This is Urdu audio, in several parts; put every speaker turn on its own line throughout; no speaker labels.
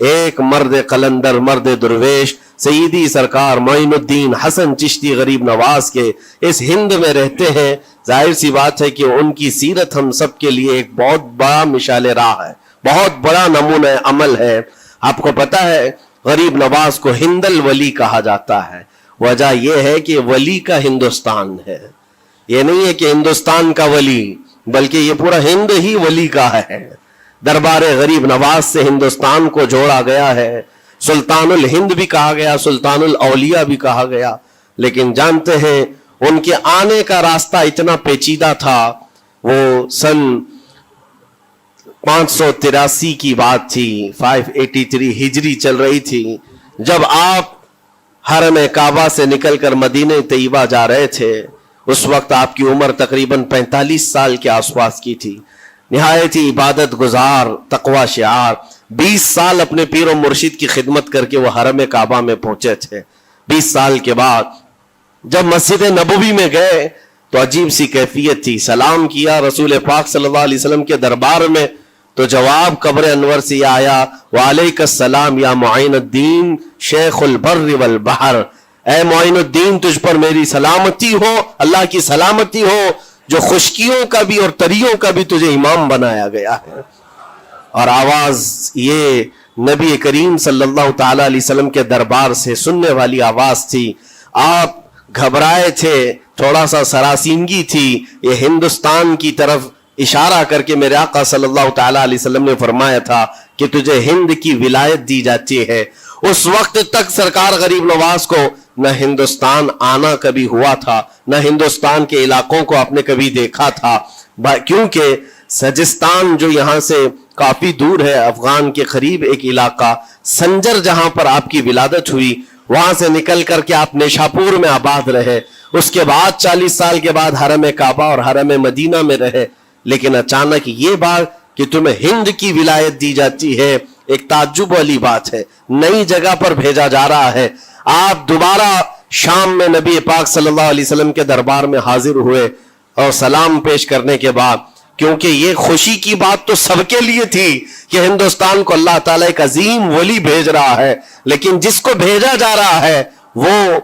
ایک مرد قلندر مرد درویش سیدی سرکار معین الدین حسن چشتی غریب نواز کے اس ہند میں رہتے ہیں، ظاہر سی بات ہے کہ ان کی سیرت ہم سب کے لیے ایک بہت بڑا مشعل راہ ہے، بہت بڑا نمونہ عمل ہے۔ آپ کو پتا ہے غریب نواز کو ہند الولی کہا جاتا ہے، وجہ یہ ہے کہ ولی کا ہندوستان ہے، یہ نہیں ہے کہ ہندوستان کا ولی، بلکہ یہ پورا ہند ہی ولی کا ہے۔ دربار غریب نواز سے ہندوستان کو جوڑا گیا ہے، سلطان الہند بھی کہا گیا، سلطان الاولیاء بھی کہا گیا، لیکن جانتے ہیں ان کے آنے کا راستہ اتنا پیچیدہ تھا۔ وہ سن 583 کی بات تھی، 583 ہجری چل رہی تھی، جب آپ حرم کعبہ سے نکل کر مدینہ طیبہ جا رہے تھے۔ اس وقت آپ کی عمر تقریباً 45 سال کے آس پاس کی تھی، نہایت ہی عبادت گزار، تقوی شعار، 20 سال اپنے پیر و مرشد کی خدمت کر کے وہ حرم کعبہ میں پہنچے تھے۔ 20 سال کے بعد جب مسجد نبوی میں گئے تو عجیب سی کیفیت تھی، سلام کیا رسول پاک صلی اللہ علیہ وسلم کے دربار میں تو جواب قبر انور سے یہ آیا، وعلیک السلام یا معین الدین شیخ البر والبحر، اے معین الدین تجھ پر میری سلامتی ہو، اللہ کی سلامتی ہو جو خشکیوں کا بھی اور تریوں کا بھی تجھے امام بنایا گیا ہے۔ اور آواز یہ نبی کریم صلی اللہ تعالی علیہ وسلم کے دربار سے سننے والی آواز تھی۔ آپ گھبرائے تھے، تھوڑا سا سراسیمگی تھی، یہ ہندوستان کی طرف اشارہ کر کے میرے آقا صلی اللہ تعالی علیہ وسلم نے فرمایا تھا کہ تجھے ہند کی ولایت دی جاتی ہے۔ اس وقت تک سرکار غریب نواز کو نہ ہندوستان آنا کبھی ہوا تھا، نہ ہندوستان کے علاقوں کو آپ نے کبھی دیکھا تھا، کیونکہ سجستان جو یہاں سے کافی دور ہے، افغان کے قریب ایک علاقہ سنجر جہاں پر آپ کی ولادت ہوئی، وہاں سے نکل کر کے آپ نیشاپور میں آباد رہے، اس کے بعد 40 سال کے بعد حرم کعبہ اور حرم مدینہ میں رہے، لیکن اچانک یہ بات کہ تمہیں ہند کی ولایت دی جاتی ہے ایک تعجب والی بات ہے، نئی جگہ پر بھیجا جا رہا ہے۔ آپ دوبارہ شام میں نبی پاک صلی اللہ علیہ وسلم کے دربار میں حاضر ہوئے اور سلام پیش کرنے کے بعد، کیونکہ یہ خوشی کی بات تو سب کے لیے تھی کہ ہندوستان کو اللہ تعالیٰ ایک عظیم ولی بھیج رہا ہے، لیکن جس کو بھیجا جا رہا ہے وہ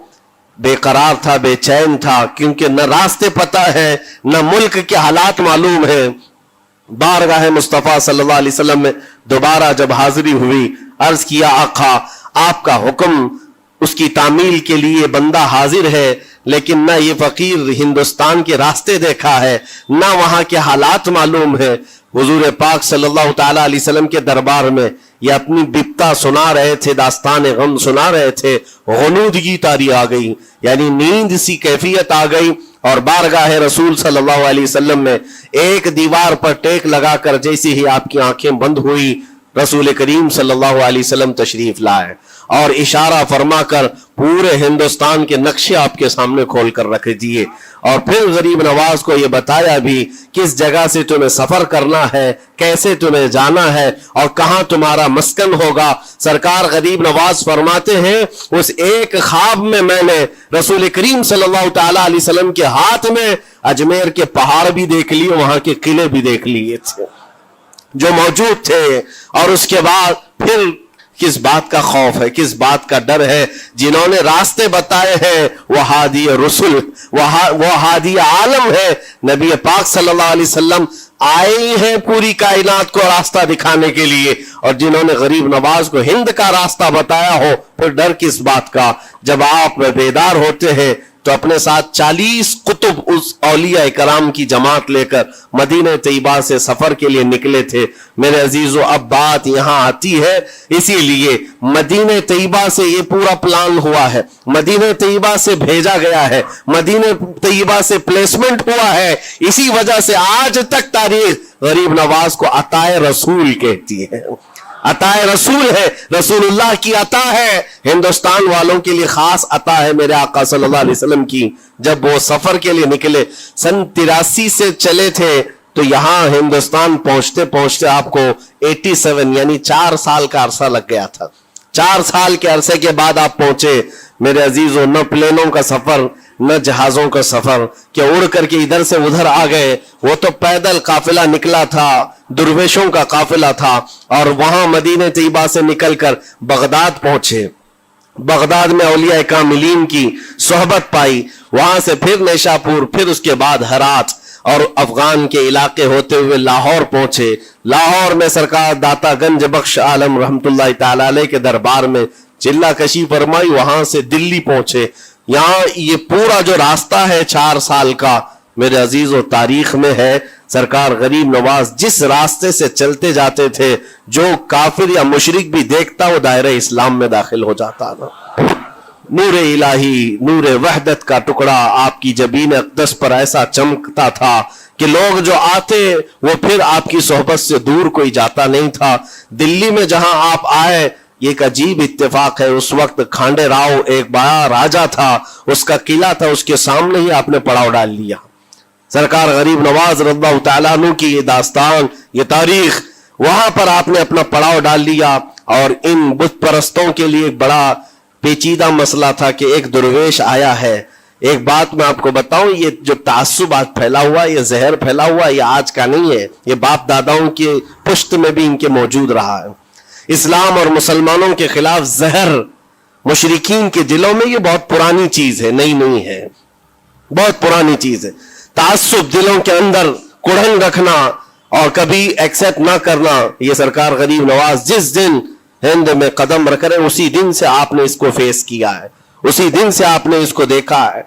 بے قرار تھا، بے چین تھا، کیونکہ نہ راستے پتہ ہے، نہ ملک کے حالات معلوم ہے۔ بارگاہ مصطفیٰ صلی اللہ علیہ وسلم میں دوبارہ جب حاضری ہوئی، عرض کیا آقا آپ کا حکم، اس کی تعمیل کے لیے بندہ حاضر ہے، لیکن نہ یہ فقیر ہندوستان کے راستے دیکھا ہے، نہ وہاں کے حالات معلوم ہے۔ حضور پاک صلی اللہ تعالی علیہ وسلم کے دربار میں یہ اپنی بپتا سنا رہے تھے، داستان غم سنا رہے تھے، غنودگی طاری آ گئی، یعنی نیند سی کیفیت آ گئی، اور بارگاہ رسول صلی اللہ علیہ وسلم میں ایک دیوار پر ٹیک لگا کر جیسے ہی آپ کی آنکھیں بند ہوئی، رسول کریم صلی اللہ علیہ وسلم تشریف لائے اور اشارہ فرما کر پورے ہندوستان کے نقشے آپ کے سامنے کھول کر رکھ دیے، اور پھر غریب نواز کو یہ بتایا بھی کس جگہ سے تمہیں سفر کرنا ہے، کیسے تمہیں جانا ہے اور کہاں تمہارا مسکن ہوگا۔ سرکار غریب نواز فرماتے ہیں اس ایک خواب میں میں نے رسول کریم صلی اللہ تعالی علیہ وسلم کے ہاتھ میں اجمیر کے پہاڑ بھی دیکھ لیے، وہاں کے قلعے بھی دیکھ لیے تھے جو موجود تھے، اور اس کے بعد پھر کس بات کا خوف ہے، کس بات کا ڈر ہے؟ جنہوں نے راستے بتائے ہیں وہ ہادی رسول، وہ ہادی عالم ہے، نبی پاک صلی اللہ علیہ وسلم آئے ہیں پوری کائنات کو راستہ دکھانے کے لیے، اور جنہوں نے غریب نواز کو ہند کا راستہ بتایا ہو، پھر ڈر کس بات کا؟ جب آپ بیدار ہوتے ہیں تو اپنے ساتھ 40 قطب اس اولیاء کرام کی جماعت لے کر مدینہ طیبہ سے سفر کے لیے نکلے تھے۔ میرے عزیزو، اب بات یہاں آتی ہے، اسی لیے مدینہ طیبہ سے یہ پورا پلان ہوا ہے، مدینہ طیبہ سے بھیجا گیا ہے، مدینہ طیبہ سے پلیسمنٹ ہوا ہے، اسی وجہ سے آج تک تاریخ غریب نواز کو عطائے رسول کہتی ہے۔ عطائے رسول ہے، رسول اللہ کی عطا ہے، ہندوستان والوں کے لیے خاص عطا ہے میرے آقا صلی اللہ علیہ وسلم کی۔ جب وہ سفر کے لیے نکلے، سن 83 سے چلے تھے، تو یہاں ہندوستان پہنچتے پہنچتے آپ کو 87 یعنی 4 سال کا عرصہ لگ گیا تھا۔ 4 سال کے عرصے کے بعد آپ پہنچے۔ میرے عزیزوں، نہ پلینوں کا سفر، نہ جہازوں کا سفر کہ اڑ کر کے ادھر سے ادھر آ گئے. وہ تو پیدل قافلہ نکلا تھا, درویشوں کا قافلہ تھا, اور وہاں مدینہ طیبہ سے نکل کر بغداد پہنچے. بغداد میں اولیاء کاملین کی صحبت پائی, وہاں سے پھر نیشاپور, پھر اس کے بعد ہرات, اور افغان کے علاقے ہوتے ہوئے لاہور پہنچے. لاہور میں سرکار داتا گنج بخش عالم رحمت اللہ تعالی علیہ کے دربار میں چلہ کشی فرمائی. وہاں سے دلی پہنچے. یہاں یہ پورا جو راستہ ہے 4 سال کا میرے عزیز و تاریخ میں ہے. سرکار غریب نواز جس راستے سے چلتے جاتے تھے, جو کافر یا مشرک بھی دیکھتا وہ دائرہ اسلام میں داخل ہو جاتا نا. نور الہی, نور وحدت کا ٹکڑا آپ کی جبین اقدس پر ایسا چمکتا تھا کہ لوگ جو آتے وہ پھر آپ کی صحبت سے دور کوئی جاتا نہیں تھا. دلی میں جہاں آپ آئے, یہ ایک عجیب اتفاق ہے, اس وقت کھانڈے راؤ ایک بڑا راجا تھا, اس کا قلعہ تھا, اس کے سامنے ہی آپ نے پڑاؤ ڈال لیا. سرکار غریب نواز رضی اللہ تعالیٰ عنہ کی یہ داستان, یہ تاریخ, وہاں پر آپ نے اپنا پڑاؤ ڈال لیا. اور ان بت پرستوں کے لیے ایک بڑا پیچیدہ مسئلہ تھا کہ ایک درویش آیا ہے. ایک بات میں آپ کو بتاؤں, یہ جو تعصب آج پھیلا ہوا, یہ زہر پھیلا ہوا, یہ آج کا نہیں ہے, یہ باپ داداؤں کے پشت میں بھی ان کے موجود رہا ہے. اسلام اور مسلمانوں کے خلاف زہر مشرکین کے دلوں میں یہ بہت پرانی چیز ہے, نئی نہیں ہے, بہت پرانی چیز ہے. تعصب دلوں کے اندر کڑھن رکھنا اور کبھی ایکسپٹ نہ کرنا, یہ سرکار غریب نواز جس دن ہند میں قدم رکھ رہے اسی دن سے آپ نے اس کو فیس کیا ہے, اسی دن سے آپ نے اس کو دیکھا ہے.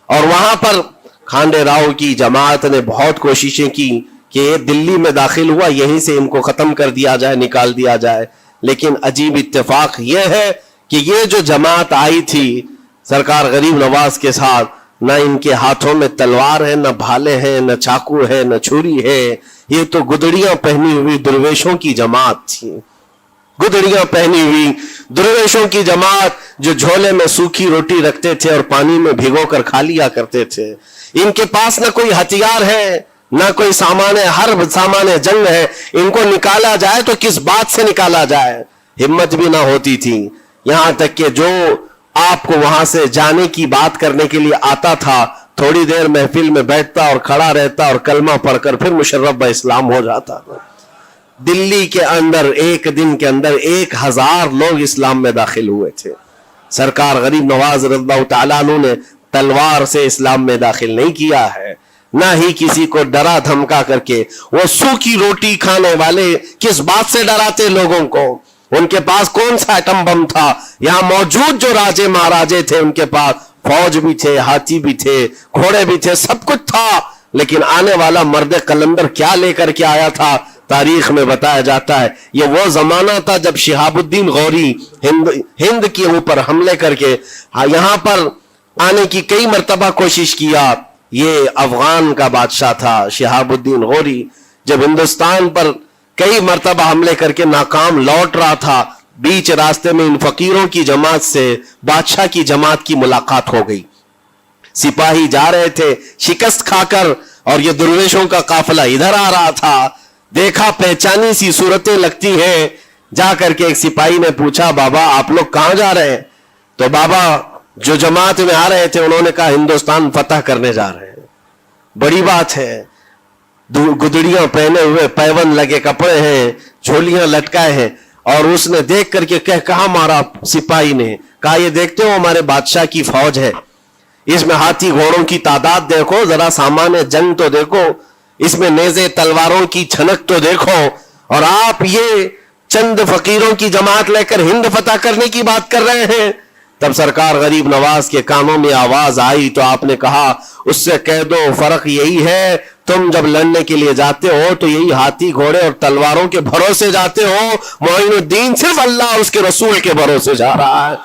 اور وہاں پر کھانڈے راؤ کی جماعت نے بہت کوششیں کی کہ یہ دلی میں داخل ہوا, یہیں سے ان کو ختم کر دیا جائے, نکال دیا جائے. لیکن عجیب اتفاق یہ ہے کہ یہ جو جماعت آئی تھی سرکار غریب نواز کے ساتھ, نہ ان کے ہاتھوں میں تلوار ہے, نہ بھالے ہیں, نہ چاقو ہے, نہ چھری ہے. یہ تو گدڑیاں پہنی ہوئی درویشوں کی جماعت تھی, گدڑیاں پہنی ہوئی درویشوں کی جماعت جو جھولے میں سوکھی روٹی رکھتے تھے اور پانی میں بھگو کر کھا لیا کرتے تھے. ان کے پاس نہ کوئی ہتھیار ہے, نہ کوئی سامان ہے, ہر سامان جنگ ہے. ان کو نکالا جائے تو کس بات سے نکالا جائے, ہمت بھی نہ ہوتی تھی. یہاں تک کہ جو آپ کو وہاں سے جانے کی بات کرنے کے لیے آتا تھا, تھوڑی دیر محفل میں بیٹھتا اور کھڑا رہتا اور کلمہ پڑھ کر پھر مشرف با اسلام ہو جاتا. دلی کے اندر ایک دن کے اندر 1000 لوگ اسلام میں داخل ہوئے تھے. سرکار غریب نواز رضی اللہ تعالیٰ عنہ نے تلوار سے اسلام میں داخل نہیں کیا ہے, نہ ہی کسی کو ڈرا دھمکا کر کے. وہ سوکھی روٹی کھانے والے کس بات سے ڈراتے لوگوں کو؟ ان کے پاس کون سا ایٹم بم تھا؟ یہاں موجود جو راجے مہاراجے تھے ان کے پاس فوج بھی تھے, ہاتھی بھی تھے, گھوڑے بھی تھے, سب کچھ تھا. لیکن آنے والا مرد قلندر کیا لے کر کے آیا تھا, تاریخ میں بتایا جاتا ہے یہ وہ زمانہ تھا جب شہاب الدین غوری ہند کے اوپر حملے کر کے یہاں پر آنے کی کئی مرتبہ کوشش کیا. یہ افغان کا بادشاہ تھا شہاب الدین غوری, جب ہندوستان پر کئی مرتبہ حملے کر کے ناکام لوٹ رہا تھا, بیچ راستے میں ان فقیروں کی جماعت سے بادشاہ کی جماعت کی ملاقات ہو گئی. سپاہی جا رہے تھے شکست کھا کر, اور یہ درویشوں کا قافلہ ادھر آ رہا تھا. دیکھا پہچانی سی صورتیں لگتی ہیں, جا کر کے ایک سپاہی نے پوچھا بابا آپ لوگ کہاں جا رہے ہیں؟ تو بابا جو جماعت میں آ رہے تھے انہوں نے کہا ہندوستان فتح کرنے جا رہے ہیں. بڑی بات ہے, گدڑیاں پہنے ہوئے, پیون لگے کپڑے ہیں, جھولیاں لٹکائے ہیں. اور اس نے دیکھ کر کے کہا مارا سپاہی نے, کہا یہ دیکھتے ہو ہمارے بادشاہ کی فوج ہے, اس میں ہاتھی گھوڑوں کی تعداد دیکھو, ذرا سامان جنگ تو دیکھو, اس میں نیزے تلواروں کی چھنک تو دیکھو, اور آپ یہ چند فقیروں کی جماعت لے کر ہند فتح کرنے کی بات کر رہے ہیں. تب سرکار غریب نواز کے کانوں میں آواز آئی تو آپ نے کہا اس سے کہہ دو فرق یہی ہے, تم جب لڑنے کے لیے جاتے ہو تو یہی ہاتھی گھوڑے اور تلواروں کے بھروسے جاتے ہو, معین الدین صرف اللہ اور اس کے رسول کے بھروسے جا رہا ہے.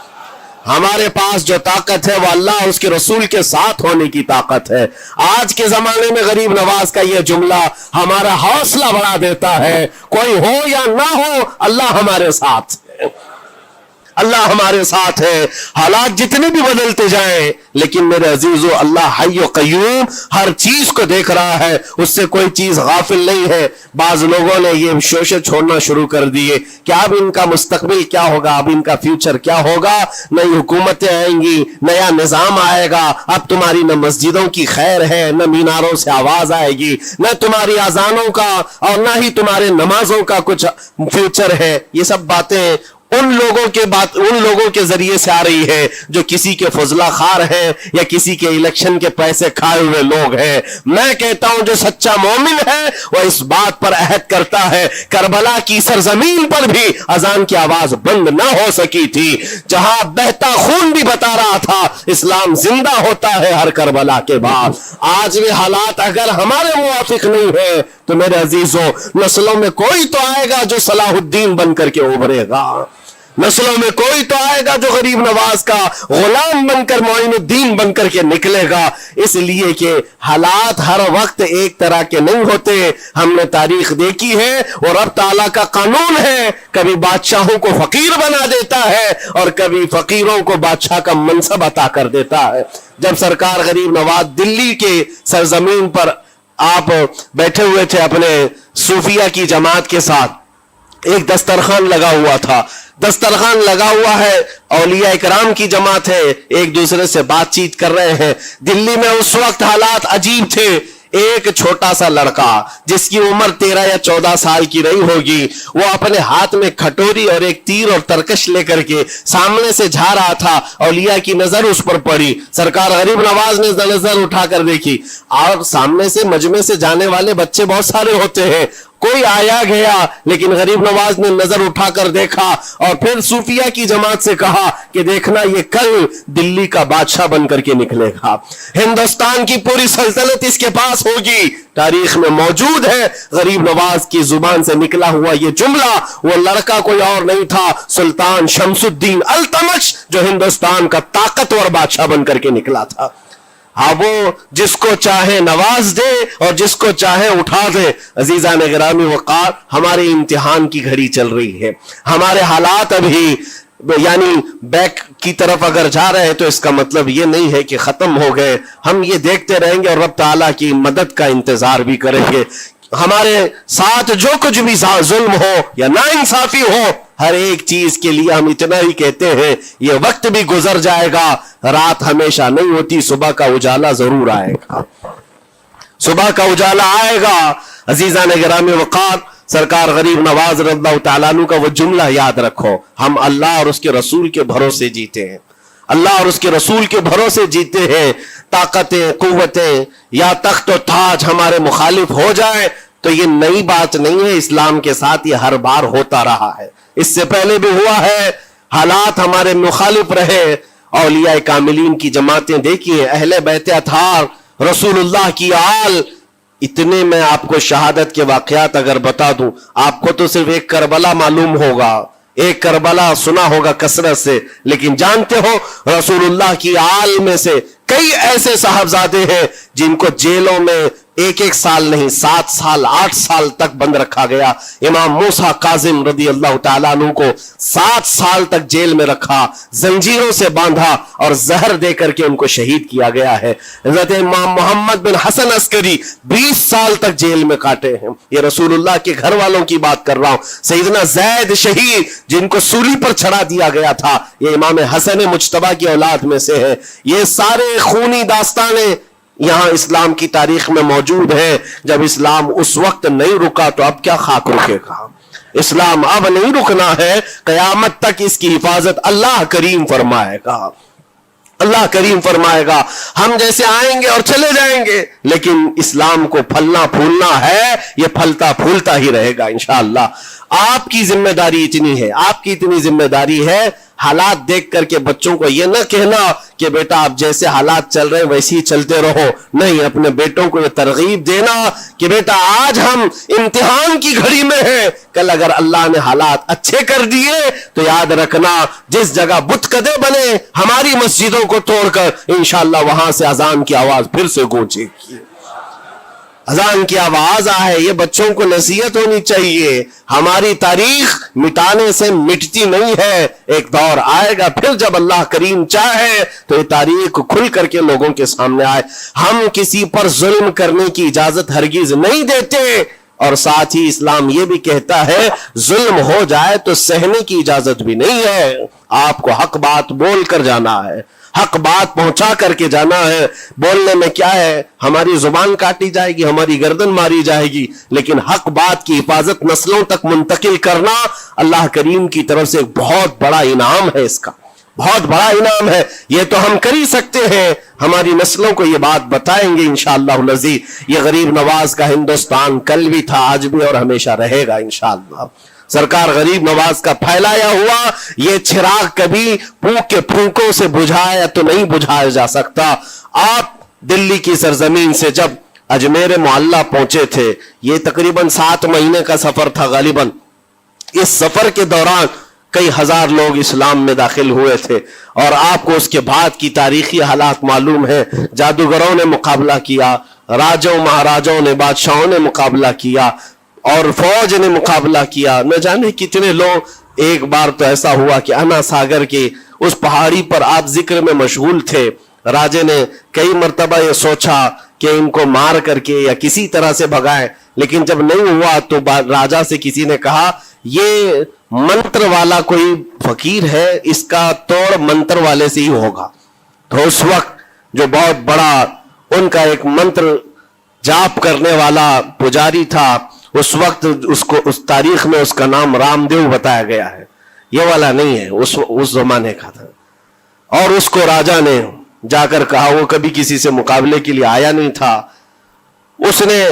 ہمارے پاس جو طاقت ہے وہ اللہ اور اس کے رسول کے ساتھ ہونے کی طاقت ہے. آج کے زمانے میں غریب نواز کا یہ جملہ ہمارا حوصلہ بڑھا دیتا ہے, کوئی ہو یا نہ ہو اللہ ہمارے ساتھ ہے. اللہ ہمارے ساتھ ہے. حالات جتنے بھی بدلتے جائیں لیکن میرے عزیزو اللہ حی و قیوم ہر چیز کو دیکھ رہا ہے, اس سے کوئی چیز غافل نہیں ہے. بعض لوگوں نے یہ شوشے چھوڑنا شروع کر دیے کہ اب ان کا مستقبل کیا ہوگا, اب ان کا فیوچر کیا ہوگا, نئی حکومتیں آئیں گی, نیا نظام آئے گا, اب تمہاری نہ مسجدوں کی خیر ہے, نہ میناروں سے آواز آئے گی, نہ تمہاری اذانوں کا اور نہ ہی تمہارے نمازوں کا کچھ فیوچر ہے. یہ سب باتیں ان لوگوں کے ذریعے سے آ رہی ہے جو کسی کے فضلہ خار ہیں یا کسی کے الیکشن کے پیسے کھائے ہوئے لوگ ہیں. میں کہتا ہوں جو سچا مومن ہے وہ اس بات پر عہد کرتا ہے کربلا کی سرزمین پر بھی اذان کی آواز بند نہ ہو سکی تھی, جہاں بہتا خون بھی بتا رہا تھا اسلام زندہ ہوتا ہے ہر کربلا کے بعد. آج بھی حالات اگر ہمارے موافق نہیں ہے تو میرے عزیزوں نسلوں میں کوئی تو آئے گا جو صلاح الدین بن کر کے ابھرے گا, نسلوں میں کوئی تو آئے گا جو غریب نواز کا غلام بن کر معین الدین بن کر کے نکلے گا. اس لیے کہ حالات ہر وقت ایک طرح کے نہیں ہوتے. ہم نے تاریخ دیکھی ہے اور رب تعالیٰ کا قانون ہے, کبھی بادشاہوں کو فقیر بنا دیتا ہے اور کبھی فقیروں کو بادشاہ کا منصب عطا کر دیتا ہے. جب سرکار غریب نواز دلی کے سرزمین پر آپ بیٹھے ہوئے تھے اپنے صوفیہ کی جماعت کے ساتھ, ایک دسترخوان لگا ہوا تھا, دسترخوان لگا ہوا ہے, اولیاء اکرام کی جماعت ہے, ایک دوسرے سے بات چیت کر رہے ہیں. دلی میں اس وقت حالات عجیب تھے. ایک چھوٹا سا لڑکا جس کی عمر 13 یا 14 سال کی رہی ہوگی, وہ اپنے ہاتھ میں کھٹوری اور ایک تیر اور ترکش لے کر کے سامنے سے جا رہا تھا. اولیاء کی نظر اس پر پڑی, سرکار غریب نواز نے نظر اٹھا کر دیکھی, اور سامنے سے مجمع سے جانے والے بچے بہت سارے ہوتے ہیں, کوئی آیا گیا, لیکن غریب نواز نے نظر اٹھا کر دیکھا اور پھر صوفیہ کی جماعت سے کہا کہ دیکھنا یہ کل دلی کا بادشاہ بن کر کے نکلے گا, ہندوستان کی پوری سلطنت اس کے پاس ہوگی. تاریخ میں موجود ہے غریب نواز کی زبان سے نکلا ہوا یہ جملہ. وہ لڑکا کوئی اور نہیں تھا, سلطان شمس الدین التمش, جو ہندوستان کا طاقتور بادشاہ بن کر کے نکلا تھا. ہاں, وہ جس کو چاہے نواز دے اور جس کو چاہے اٹھا دے. عزیزان گرامی وقار, ہمارے امتحان کی گھڑی چل رہی ہے. ہمارے حالات ابھی یعنی بیک کی طرف اگر جا رہے ہیں تو اس کا مطلب یہ نہیں ہے کہ ختم ہو گئے. ہم یہ دیکھتے رہیں گے اور رب تعالیٰ کی مدد کا انتظار بھی کریں گے. ہمارے ساتھ جو کچھ بھی ظلم ہو یا ناانصافی ہو, ہر ایک چیز کے لیے ہم اتنا ہی کہتے ہیں یہ وقت بھی گزر جائے گا, رات ہمیشہ نہیں ہوتی, صبح کا اجالا ضرور آئے گا, صبح کا اجالا آئے گا. عزیزان گرامی وقار, سرکار غریب نواز رضی اللہ تعالیٰ عنہ کا وہ جملہ یاد رکھو, ہم اللہ اور اس کے رسول کے بھروسے جیتے ہیں, اللہ اور اس کے رسول کے بھروسے جیتے ہیں. طاقتیں, قوتیں یا تخت و تاج ہمارے مخالف ہو جائے تو یہ نئی بات نہیں ہے, اسلام کے ساتھ یہ ہر بار ہوتا رہا ہے, اس سے پہلے بھی ہوا ہے. حالات ہمارے مخالف رہے. اولیاء کاملین کی جماعتیں دیکھیے, اہل بیت اطہار, رسول اللہ کی آل, اتنے میں آپ کو شہادت کے واقعات اگر بتا دوں, آپ کو تو صرف ایک کربلا معلوم ہوگا, ایک کربلا سنا ہوگا کثرت سے, لیکن جانتے ہو رسول اللہ کی آل میں سے کئی ایسے صاحبزادے ہیں جن کو جیلوں میں ایک سال نہیں 7 سال 8 سال تک بند رکھا گیا. امام موسیٰ کاظم رضی اللہ تعالیٰ عنہ کو 7 سال تک جیل میں رکھا, زنجیروں سے باندھا اور زہر دے کر کے ان کو شہید کیا گیا ہے. حضرت امام محمد بن حسن عسکری 20 سال تک جیل میں کاٹے ہیں. یہ رسول اللہ کے گھر والوں کی بات کر رہا ہوں. سیدنا زید شہید جن کو سولی پر چڑھا دیا گیا تھا, یہ امام حسن مجتبی کی اولاد میں سے ہے. یہ سارے خونی داستانیں یہاں اسلام کی تاریخ میں موجود ہے. جب اسلام اس وقت نہیں رکا تو اب کیا خاک رکے گا؟ اسلام اب نہیں رکنا ہے, قیامت تک اس کی حفاظت اللہ کریم فرمائے گا, اللہ کریم فرمائے گا. ہم جیسے آئیں گے اور چلے جائیں گے, لیکن اسلام کو پھلنا پھولنا ہے, یہ پھلتا پھولتا ہی رہے گا انشاءاللہ. آپ کی ذمہ داری اتنی ہے, آپ کی اتنی ذمہ داری ہے, حالات دیکھ کر کے بچوں کو یہ نہ کہنا کہ بیٹا آپ جیسے حالات چل رہے ہیں ویسے ہی چلتے رہو. نہیں, اپنے بیٹوں کو یہ ترغیب دینا کہ بیٹا آج ہم امتحان کی گھڑی میں ہیں, کل اگر اللہ نے حالات اچھے کر دیے تو یاد رکھنا جس جگہ بت کدے بنے ہماری مسجدوں کو توڑ کر انشاءاللہ وہاں سے اذان کی آواز پھر سے گونجے گی. اذان کی آواز آئے، یہ بچوں کو نصیحت ہونی چاہیے۔ ہماری تاریخ مٹانے سے مٹتی نہیں ہے، ایک دور آئے گا پھر جب اللہ کریم چاہے تو یہ تاریخ کھل کر کے لوگوں کے سامنے آئے۔ ہم کسی پر ظلم کرنے کی اجازت ہرگز نہیں دیتے، اور ساتھ ہی اسلام یہ بھی کہتا ہے ظلم ہو جائے تو سہنے کی اجازت بھی نہیں ہے۔ آپ کو حق بات بول کر جانا ہے، حق بات پہنچا کر کے جانا ہے۔ بولنے میں کیا ہے، ہماری زبان کاٹی جائے گی، ہماری گردن ماری جائے گی، لیکن حق بات کی حفاظت نسلوں تک منتقل کرنا اللہ کریم کی طرف سے ایک بہت بڑا انعام ہے، اس کا بہت بڑا انعام ہے۔ یہ تو ہم کر ہی سکتے ہیں، ہماری نسلوں کو یہ بات بتائیں گے انشاءاللہ العزیز۔ یہ غریب نواز کا ہندوستان کل بھی تھا، آج بھی، اور ہمیشہ رہے گا انشاءاللہ۔ سرکار غریب نواز کا پھیلایا ہوا یہ چراغ کبھی پھونک کے پھونکوں سے بجھایا تو نہیں بجھایا جا سکتا۔ آپ دلی کی سرزمین سے جب اجمیر معلیٰ پہنچے تھے، یہ تقریباً 7 مہینے کا سفر تھا غالباً۔ اس سفر کے دوران کئی ہزار لوگ اسلام میں داخل ہوئے تھے، اور آپ کو اس کے بعد کی تاریخی حالات معلوم ہے۔ جادوگروں نے مقابلہ کیا، راجوں مہاراجوں نے، بادشاہوں نے مقابلہ کیا، اور فوج نے مقابلہ کیا، نہ جانے کتنے لوگ۔ ایک بار تو ایسا ہوا کہ انا ساگر کی اس پہاڑی پر آپ ذکر میں مشغول تھے، راجے نے کئی مرتبہ یہ سوچا کہ ان کو مار کر کے یا کسی طرح سے بھگائیں، لیکن جب نہیں ہوا تو راجہ سے کسی نے کہا یہ منتر والا کوئی فقیر ہے، اس کا توڑ منتر والے سے ہی ہوگا۔ تو اس وقت جو بہت بڑا ان کا ایک منتر جاپ کرنے والا پجاری تھا، اس وقت اس تاریخ میں اس کا نام رام دیو بتایا گیا ہے، یہ والا نہیں ہے، اس زمانے کا تھا۔ اور اس کو راجہ نے جا کر کہا، وہ کبھی کسی سے مقابلے کے لیے آیا نہیں تھا، اس نے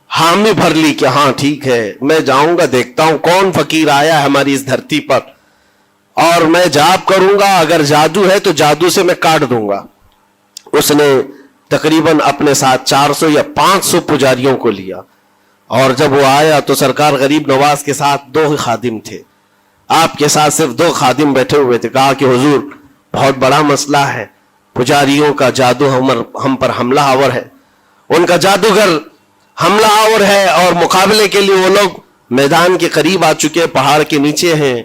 حامی بھر لی کہ ہاں ٹھیک ہے، میں جاؤں گا، دیکھتا ہوں کون فقیر آیا ہے ہماری اس دھرتی پر، اور میں جاپ کروں گا، اگر جادو ہے تو جادو سے میں کاٹ دوں گا۔ اس نے تقریباً اپنے ساتھ 400 یا 500 پجاریوں کو لیا، اور جب وہ آیا تو سرکار غریب نواز کے ساتھ 2 خادم تھے، آپ کے ساتھ صرف 2 خادم بیٹھے ہوئے تھے۔ کہا کہ حضور بہت بڑا مسئلہ ہے، پجاریوں کا جادو ہم پر حملہ آور ہے، ان کا جادوگر حملہ آور ہے، اور مقابلے کے لیے وہ لوگ میدان کے قریب آ چکے، پہاڑ کے نیچے ہیں،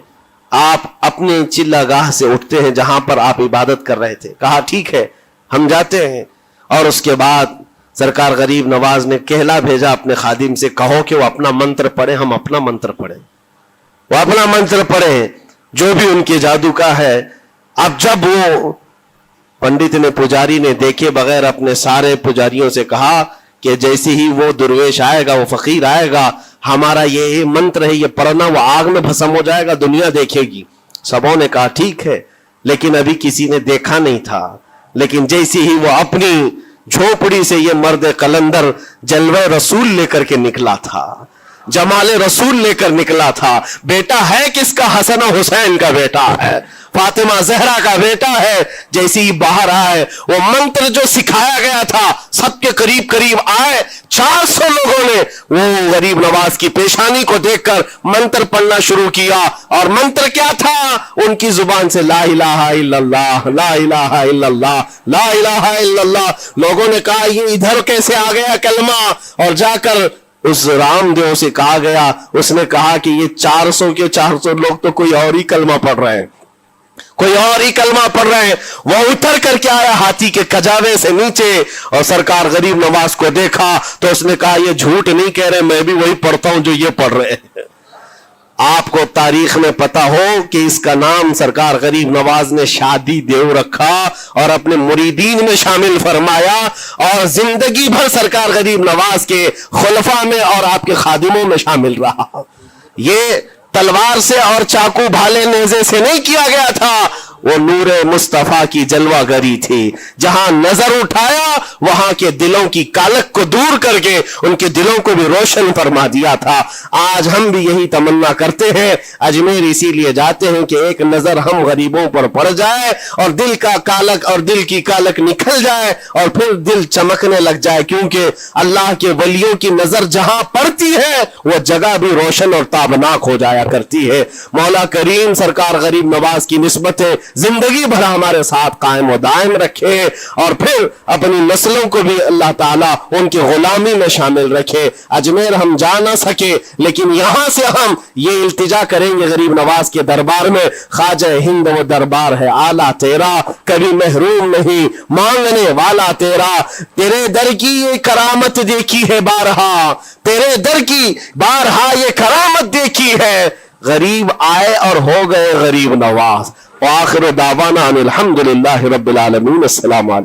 آپ اپنے چلہ گاہ سے اٹھتے ہیں جہاں پر آپ عبادت کر رہے تھے۔ کہا ٹھیک ہے ہم جاتے ہیں، اور اس کے بعد سرکار غریب نواز نے کہلا بھیجا اپنے خادم سے، کہو کہ وہ اپنا منتر پڑھیں، ہم اپنا منتر پڑھیں، وہ اپنا منتر پڑھیں جو بھی ان کے جادو کا ہے۔ اب جب وہ پنڈت نے، پجاری نے دیکھے بغیر اپنے سارے پجاریوں سے کہا کہ جیسے ہی وہ درویش آئے گا، وہ فقیر آئے گا، ہمارا یہ منتر ہے، یہ پڑھنا، وہ آگ میں بھسم ہو جائے گا، دنیا دیکھے گی۔ سبوں نے کہا ٹھیک ہے، لیکن ابھی کسی نے دیکھا نہیں تھا، لیکن جیسے ہی وہ اپنی جھوپڑی سے یہ مرد قلندر جلوہ رسول لے کر کے نکلا تھا، جمال رسول لے کر نکلا تھا، بیٹا ہے کس کا؟ حسن و حسین کا بیٹا ہے، فاطمہ زہرا کا بیٹا ہے۔ جیسے ہی باہر آئے، وہ منتر جو سکھایا گیا تھا سب کے قریب قریب آئے، 400 لوگوں نے وہ غریب نواز کی پیشانی کو دیکھ کر منتر پڑھنا شروع کیا، اور منتر کیا تھا؟ ان کی زبان سے لا الہ الا اللہ، لا الہ الا اللہ، لا الہ الا اللہ۔ لوگوں نے کہا یہ ادھر کیسے آ گیا کلمہ؟ اور جا کر اس رام دیو سے کہا گیا، اس نے کہا کہ یہ 400 کے 400 لوگ تو کوئی اور ہی کلمہ پڑھ رہے ہیں، کوئی اور ہی کلمہ پڑھ رہے ہیں۔ وہ اتر کر کے آیا ہاتھی کے کجاوے سے نیچے، اور سرکار غریب نواز کو دیکھا تو اس نے کہا یہ جھوٹ نہیں کہہ رہے، میں بھی وہی پڑھتا ہوں جو یہ پڑھ رہے ہیں۔ آپ کو تاریخ میں پتا ہو کہ اس کا نام سرکار غریب نواز نے شادی دیو رکھا اور اپنے مریدین میں شامل فرمایا، اور زندگی بھر سرکار غریب نواز کے خلفاء میں اور آپ کے خادموں میں شامل رہا۔ یہ تلوار سے اور چاقو بھالے نیزے سے نہیں کیا گیا تھا، وہ نور مصطفیٰ کی جلوہ گری تھی، جہاں نظر اٹھایا وہاں کے دلوں کی کالک کو دور کر کے ان کے دلوں کو بھی روشن فرما دیا تھا۔ آج ہم بھی یہی تمنا کرتے ہیں، اجمیر اسی لیے جاتے ہیں کہ ایک نظر ہم غریبوں پر پڑ جائے، اور دل کا کالک اور دل کی کالک نکل جائے، اور پھر دل چمکنے لگ جائے، کیونکہ اللہ کے ولیوں کی نظر جہاں پڑتی ہے وہ جگہ بھی روشن اور تابناک ہو جایا کرتی ہے۔ مولا کریم سرکار غریب نواز کی نسبتیں زندگی بھر ہمارے ساتھ قائم و دائم رکھے، اور پھر اپنی نسلوں کو بھی اللہ تعالیٰ ان کی غلامی میں شامل رکھے۔ اجمیر ہم جا نہ سکے، لیکن یہاں سے ہم یہ التجا کریں گے غریب نواز کے دربار میں، خواجہ ہند وہ دربار ہے اعلیٰ تیرا، کبھی محروم نہیں مانگنے والا تیرا، تیرے در کی یہ کرامت دیکھی ہے بارہا، تیرے در کی بارہا یہ کرامت دیکھی ہے، غریب آئے اور ہو گئے غریب نواز۔ وآخر دعوانا ان الحمدللہ رب العالمین۔ السلام علیکم۔